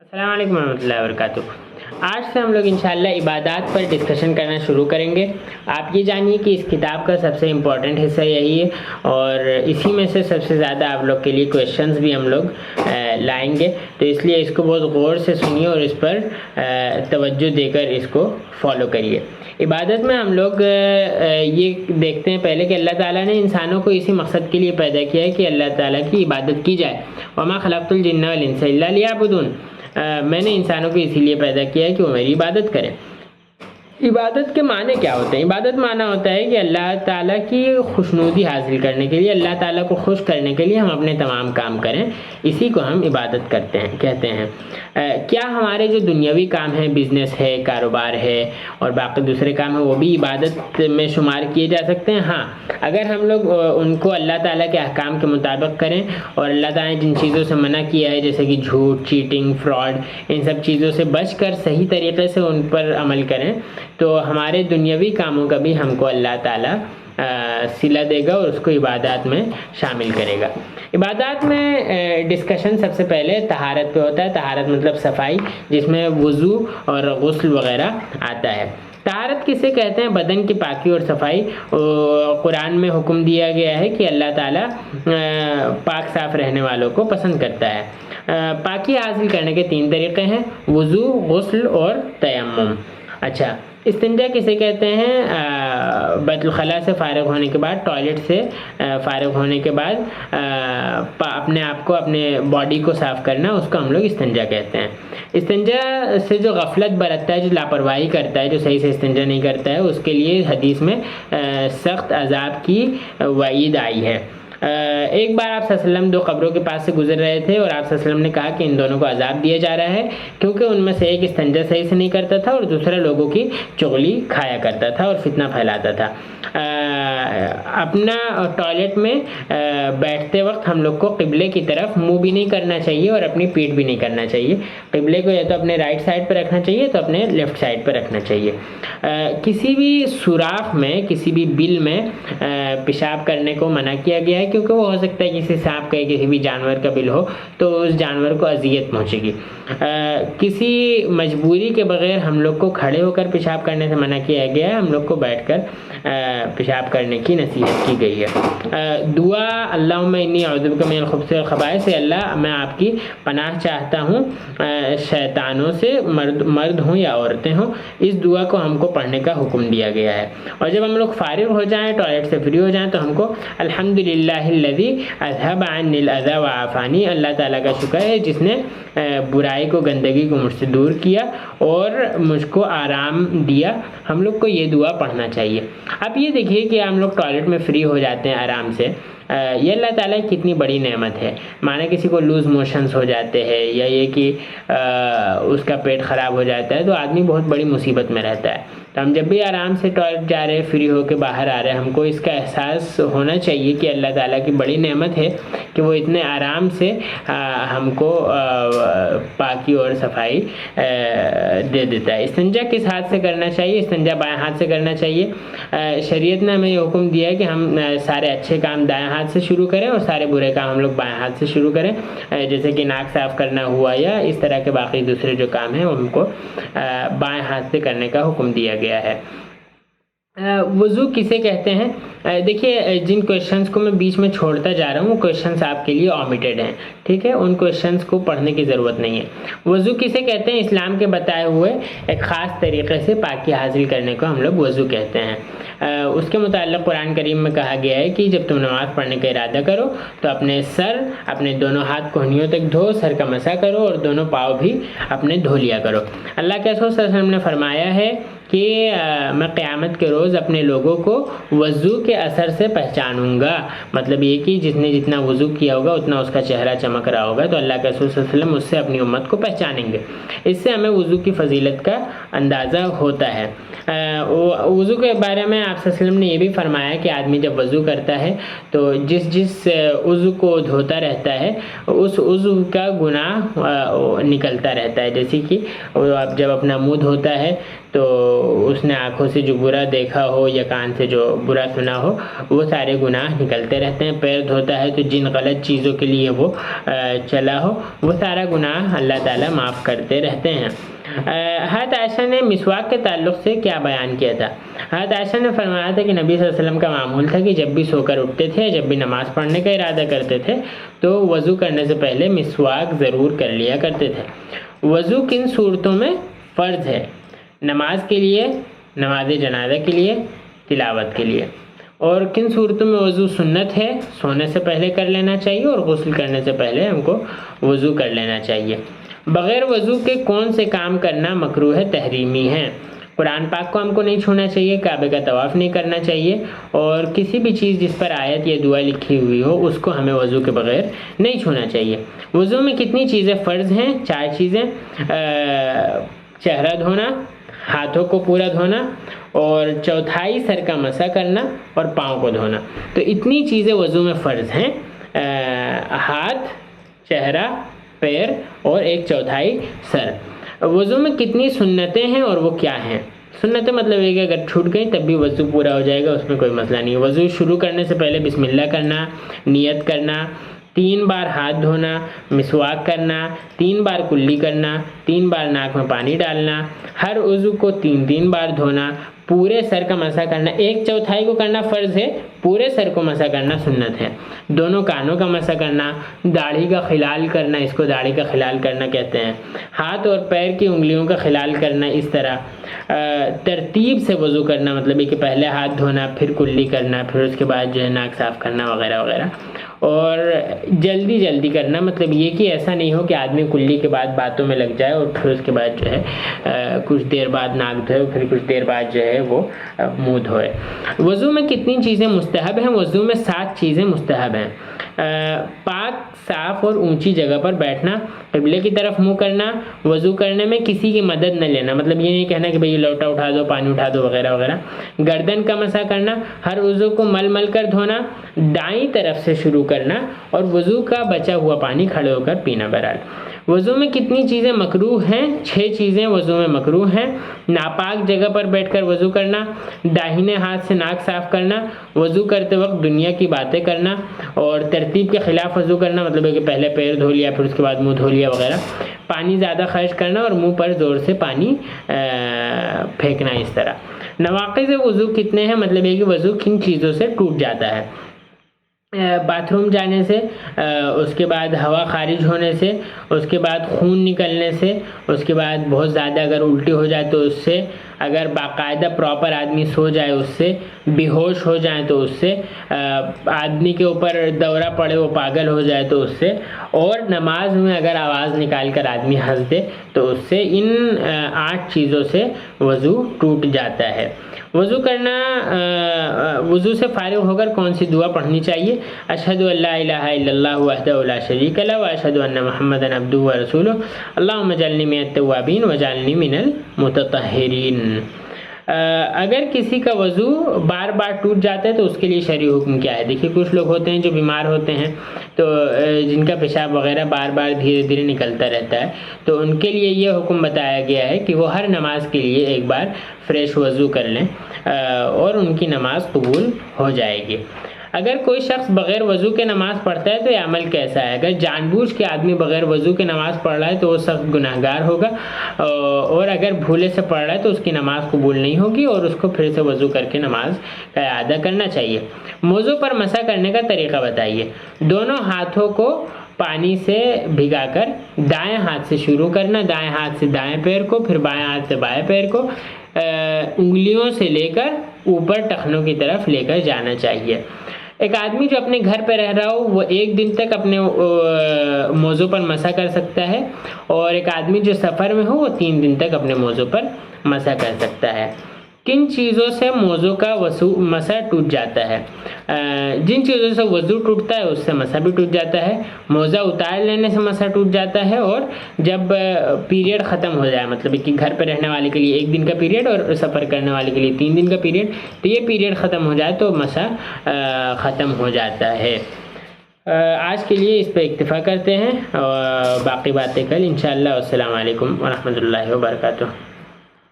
अस्सलाम वालेकुम रहमतुल्लाहि वबरकातुहू। आज से हम लोग इंशाअल्लाह इबादत पर डिस्कशन करना शुरू करेंगे। आप ये जानिए कि इस किताब का सबसे इम्पॉर्टेंट हिस्सा यही है और इसी में से सबसे ज़्यादा आप लोग के लिए क्वेश्चंस भी हम लोग लाएंगे, तो इसलिए इसको बहुत गौर से सुनिए और इस पर तवज्जो देकर इसको फॉलो करिए। इबादत में हम लोग ये देखते हैं पहले कि अल्लाह ताला ने इंसानों को इसी मकसद के लिए पैदा किया है कि अल्लाह ताला की इबादत की जाए। वमा खलक़तुल जिन्ना वल इंसा इल्ला लियअबुदून, मैंने इंसानों को इसीलिए पैदा किया है कि वो मेरी इबादत करें। इबादत के माने क्या होते हैं? इबादत माना होता है कि अल्लाह ताला की खुशनुदी हासिल करने के लिए, अल्लाह ताला को खुश करने के लिए हम अपने तमाम काम करें, इसी को हम इबादत कहते हैं। क्या हमारे जो दुनियावी काम हैं, बिज़नेस है, कारोबार है और बाकी दूसरे काम हैं, वो भी इबादत में शुमार किए जा सकते हैं? हाँ, अगर हम लोग उनको अल्लाह ताला के अहकाम के मुताबिक करें और अल्लाह ताला ने जिन चीज़ों से मना किया है जैसे कि झूठ, चीटिंग, फ्रॉड, इन सब चीज़ों से बचकर सही तरीके से उन पर अमल करें तो हमारे दुनियावी कामों का भी हमको अल्लाह ताला सिला देगा और उसको इबादत में शामिल करेगा। इबादत में डिस्कशन सबसे पहले तहारत पे होता है। तहारत मतलब सफाई, जिसमें वज़ू और गुस्ल वगैरह आता है। तहारत किसे कहते हैं? बदन की पाकी और सफाई। कुरान में हुक्म दिया गया है कि अल्लाह ताला पाक साफ रहने वालों को पसंद करता है। पाकी हासिल करने के 3 तरीक़े हैं, वज़ू, गुस्ल और तयम्मुम। अच्छा, इस्तिंजा किसे कहते हैं? बैतुल खला से फ़ारिग होने के बाद, टॉयलेट से फ़ारिग होने के बाद अपने आप को, अपने बॉडी को साफ़ करना, उसको हम लोग इस्तिंजा कहते हैं। इस्तिंजा से जो गफलत बरतता है, जो लापरवाही करता है, जो सही से इस्तिंजा नहीं करता है, उसके लिए हदीस में सख्त अजाब की वईद आई है। एक बार आप सल्लल्लाहु अलैहि वसल्लम 2 कब्रों के पास से गुजर रहे थे और आप सल्लल्लाहु अलैहि वसल्लम ने कहा कि इन दोनों को अजाब दिया जा रहा है क्योंकि उनमें से एक इस्तिंजा सही से नहीं करता था और दूसरा लोगों की चुगली खाया करता था और फितना फैलाता था। अपना टॉयलेट में बैठते वक्त हम लोग को क़िबले की तरफ मुंह भी नहीं करना चाहिए और अपनी पीठ भी नहीं करना चाहिए। क़िबले को या तो अपने राइट साइड पर रखना चाहिए तो अपने लेफ़्ट साइड पर रखना चाहिए। किसी भी सुराख में, किसी भी बिल में पेशाब करने को मना किया गया है क्योंकि वो हो सकता है किसी सांप का, किसी भी जानवर का बिल हो तो उस जानवर को अजियत पहुंचेगी। किसी मजबूरी के बगैर हम लोग को खड़े होकर पेशाब करने से मना किया गया है, हम लोग को बैठकर पेशाब करने की नसीहत की गई है। दुआ अल्लाहुम्मा इन्नी अऊज़ु बिका मिनल खुब्सि वल खबाइस, से अल्लाह मैं आपकी पनाह चाहता हूँ शैतानों से, मर्द हों या औरतें हों। इस दुआ को हमको पढ़ने का हुक्म दिया गया है। और जब हम लोग फारिग हो जाएं, टॉयलेट से फ्री हो जाएं, तो हमको अल्हम्दुलिल्लाहिल्लज़ी अज़हब अन्निल अज़ा व आफ़ानी, अल्लाह ताला का शुक्र है जिसने बुराई को, गंदगी को मुझसे दूर किया और मुझको आराम दिया। हम लोग को ये दुआ पढ़ना चाहिए। अब ये देखिए कि हम लोग टॉयलेट में फ्री हो जाते हैं आराम से, ये अल्लाह ताला की कितनी बड़ी नेमत है। माना किसी को लूज़ मोशंस हो जाते हैं या ये कि उसका पेट ख़राब हो जाता है तो आदमी बहुत बड़ी मुसीबत में रहता है। तो हम जब भी आराम से टॉयलेट जा रहे हैं, फ्री होकर बाहर आ रहे हैं, हमको इसका एहसास होना चाहिए कि अल्लाह ताला की बड़ी नेमत है कि वो इतने आराम से हमको पाकी और सफाई दे देता है। इस्तिंजा किस हाथ से करना चाहिए? इस्तिंजा बाएं हाथ से करना चाहिए। शरीयत ने हमें ये हुक्म दिया है कि हम सारे अच्छे काम दाएं हाथ से शुरू करें और सारे बुरे काम हम लोग बाएं हाथ से शुरू करें, जैसे कि नाक साफ़ करना हुआ या इस तरह के बाकी दूसरे जो काम हैं वो हमको बाएं हाथ से करने का हुक्म दिया गया है। वज़ू किसे कहते हैं? देखिए, जिन क्वेश्चंस को मैं बीच में छोड़ता जा रहा हूँ वो क्वेश्चंस आपके लिए ओमिटेड हैं, ठीक है, उन क्वेश्चंस को पढ़ने की ज़रूरत नहीं है। वज़ू किसे कहते हैं? इस्लाम के बताए हुए एक ख़ास तरीक़े से पाकी हासिल करने को हम लोग वज़ू कहते हैं। उसके मुताल्लिक़ कुरान करीम में कहा गया है कि जब तुम नमाज़ पढ़ने का इरादा करो तो अपने सर, अपने दोनों हाथ कोहनियों तक धो, सर का मसा करो और दोनों पाँव भी अपने धो लिया करो। अल्लाह के रसूल सल्लल्लाहु अलैहि वसल्लम ने फरमाया है कि मैं क़यामत के रोज़ अपने लोगों को वज़ू के असर से पहचानूंगा। मतलब ये कि जिसने जितना वज़ू किया होगा उतना उसका चेहरा चमक रहा होगा, तो अल्लाह के रसूल सल्लल्लाहु अलैहि वसल्लम उससे अपनी उम्मत को पहचानेंगे। इससे हमें वज़ू की फ़जीलत का अंदाज़ा होता है। वज़ू के बारे में आप सल्लल्लाहु अलैहि वसल्लम ने ये भी फरमाया कि आदमी जब वज़ू करता है तो जिस उज़ू को धोता रहता है उस उज़ू का गुनाह निकलता रहता है। जैसे कि जब अपना मुँह धोता है تو اس نے آنکھوں سے جو برا دیکھا ہو یا کان سے جو برا سنا ہو وہ سارے گناہ نکلتے رہتے ہیں۔ پیر دھوتا ہے تو جن غلط چیزوں کے لیے وہ چلا ہو وہ سارا گناہ اللہ تعالیٰ معاف کرتے رہتے ہیں۔ حضرت عائشہ نے مسواک کے تعلق سے کیا بیان کیا تھا؟ حضرت عائشہ نے فرمایا تھا کہ نبی صلی اللہ علیہ وسلم کا معمول تھا کہ جب بھی سو کر اٹھتے تھے، جب بھی نماز پڑھنے کا ارادہ کرتے تھے تو وضو کرنے سے پہلے مسواک ضرور کر لیا کرتے تھے۔ وضو کن صورتوں میں فرض ہے؟ نماز کے لیے، نماز جنازہ کے لیے، تلاوت کے لیے۔ اور کن صورتوں میں وضو سنت ہے؟ سونے سے پہلے کر لینا چاہیے اور غسل کرنے سے پہلے ہم کو وضو کر لینا چاہیے۔ بغیر وضو کے کون سے کام کرنا مکروہ ہے، تحریمی ہے؟ قرآن پاک کو ہم کو نہیں چھونا چاہیے، کعبے کا طواف نہیں کرنا چاہیے، اور کسی بھی چیز جس پر آیت یا دعا لکھی ہوئی ہو اس کو ہمیں وضو کے بغیر نہیں چھونا چاہیے۔ وضو میں کتنی چیزیں فرض ہیں؟ 4 چیزیں، چہرہ دھونا، ہاتھوں کو پورا دھونا، اور چوتھائی سر کا مسح کرنا، اور پاؤں کو دھونا۔ تو اتنی چیزیں وضو میں فرض ہیں، ہاتھ، چہرہ، پیر اور 1/4 سر۔ وضو میں کتنی سنتیں ہیں اور وہ کیا ہیں؟ سنتیں مطلب ہے کہ اگر چھوٹ گئی تب بھی وضو پورا ہو جائے گا، اس میں کوئی مسئلہ نہیں ہے۔ وضو شروع کرنے سے پہلے بسم اللہ کرنا، نیت کرنا، 3 بار ہاتھ دھونا، مسواک کرنا، 3 بار کلی کرنا، 3 بار ناک میں پانی ڈالنا، ہر عضو کو 3 بار دھونا، پورے سر کا مسح کرنا، 1/4 کو کرنا فرض ہے، پورے سر کو مسح کرنا سنت ہے، دونوں کانوں کا مسح کرنا، داڑھی کا خلال کرنا، اس کو داڑھی کا خلال کرنا کہتے ہیں، ہاتھ اور پیر کی انگلیوں کا خلال کرنا، اس طرح ترتیب سے وضو کرنا، مطلب یہ کہ پہلے ہاتھ دھونا، پھر کلی کرنا، پھر اس کے بعد جو ہے ناک صاف کرنا وغیرہ وغیرہ، اور جلدی جلدی کرنا، مطلب یہ کہ ایسا نہیں ہو کہ آدمی کلی کے بعد باتوں میں لگ جائے اور پھر اس کے بعد جو ہے کچھ دیر بعد ناک دھوئے، پھر کچھ دیر بعد جو ہے وہ منہ دھوئے۔ وضو میں کتنی چیزیں مستحب ہیں؟ وضو میں 7 چیزیں مستحب ہیں۔ پاک، صاف اور اونچی جگہ پر بیٹھنا، قبلے کی طرف منہ کرنا، وضو کرنے میں کسی کی مدد نہ لینا، مطلب یہ نہیں کہنا کہ بھئی لوٹا اٹھا دو، پانی اٹھا دو وغیرہ وغیرہ، گردن کا مسح کرنا، ہر وضو کو مل مل کر دھونا، دائیں طرف سے شروع کرنا، اور وضو کا بچا ہوا پانی کھڑے ہو کر پینا۔ بہرحال وضو میں کتنی چیزیں مکروہ ہیں؟ 6 چیزیں وضو میں مکروہ ہیں۔ ناپاک جگہ پر بیٹھ کر وضو کرنا، داہنے ہاتھ سے ناک صاف کرنا، وضو کرتے وقت دنیا کی باتیں کرنا، اور ترتیب کے خلاف وضو کرنا، مطلب ہے کہ پہلے پیر دھو لیا پھر اس کے بعد منہ دھو لیا وغیرہ، پانی زیادہ خرچ کرنا اور منہ پر زور سے پانی پھینکنا، اس طرح۔ نواقض وضو کتنے ہیں؟ مطلب یہ کہ وضو کن چیزوں سے ٹوٹ جاتا ہے؟ باتھ روم جانے سے، اس کے بعد ہوا خارج ہونے سے، اس کے بعد خون نکلنے سے، اس کے بعد بہت زیادہ اگر الٹی ہو جائے تو اس سے، اگر باقاعدہ پراپر آدمی سو جائے اس سے، بے ہوش ہو جائے تو اس سے، آدمی کے اوپر دورہ پڑے وہ پاگل ہو جائے تو اس سے، اور نماز میں اگر آواز نکال کر آدمی ہنس دے تو اس سے۔ ان 8 چیزوں سے وضو ٹوٹ جاتا ہے۔ وضو کرنا، وضو سے فارغ ہو کر کون سی دعا پڑھنی چاہیے؟ اشہد ان لا الہ الا اللہ وحدہ لا شریک لہ واشہد ان محمدا عبدہ ورسولہ اللہم اجعلنی من التوابین واجعلنی من المتطہرین۔ اگر کسی کا وضو بار بار ٹوٹ جاتا ہے تو اس کے لیے شرعی حکم کیا ہے؟ دیکھیے کچھ لوگ ہوتے ہیں جو بیمار ہوتے ہیں تو جن کا پیشاب وغیرہ بار بار دھیرے دھیرے نکلتا رہتا ہے، تو ان کے لیے یہ حکم بتایا گیا ہے کہ وہ ہر نماز کے لیے ایک بار فریش وضو کر لیں اور ان کی نماز قبول ہو جائے گی۔ اگر کوئی شخص بغیر وضو کے نماز پڑھتا ہے تو یہ عمل کیسا ہے؟ اگر جان بوجھ کے آدمی بغیر وضو کے نماز پڑھ رہا ہے تو وہ سخت گناہگار ہوگا، اور اگر بھولے سے پڑھ رہا ہے تو اس کی نماز قبول نہیں ہوگی اور اس کو پھر سے وضو کر کے نماز کا اعادہ کرنا چاہیے۔ موضوع پر مسح کرنے کا طریقہ بتائیے۔ دونوں ہاتھوں کو پانی سے بھگا کر دائیں ہاتھ سے شروع کرنا، دائیں ہاتھ سے دائیں پیر کو، پھر بائیں ہاتھ سے بائیں پیر کو انگلیوں سے لے کر اوپر ٹخنوں کی طرف لے کر جانا چاہیے۔ ایک آدمی جو اپنے گھر پہ رہ رہا ہو وہ 1 دن تک اپنے موضوع پر مسح کر سکتا ہے، اور ایک آدمی جو سفر میں ہو وہ 3 دن تک اپنے موضوع پر مسح کر سکتا ہے۔ کن چیزوں سے موضوع کا مسح ٹوٹ جاتا ہے؟ جن چیزوں سے وضو ٹوٹتا ہے اس سے مسح بھی ٹوٹ جاتا ہے۔ موزہ اتار لینے سے مسح ٹوٹ جاتا ہے، اور جب پیریڈ ختم ہو جائے، مطلب کہ گھر پہ رہنے والے کے لیے 1 دن کا پیریڈ اور سفر کرنے والے کے لیے 3 دن کا پیریڈ، تو یہ پیریڈ ختم ہو جائے تو مسح ختم ہو جاتا ہے۔ آج کے لیے اس پہ اکتفا کرتے ہیں، اور باقی باتیں کل انشاءاللہ۔ السلام علیکم ورحمۃ اللہ وبرکاتہ۔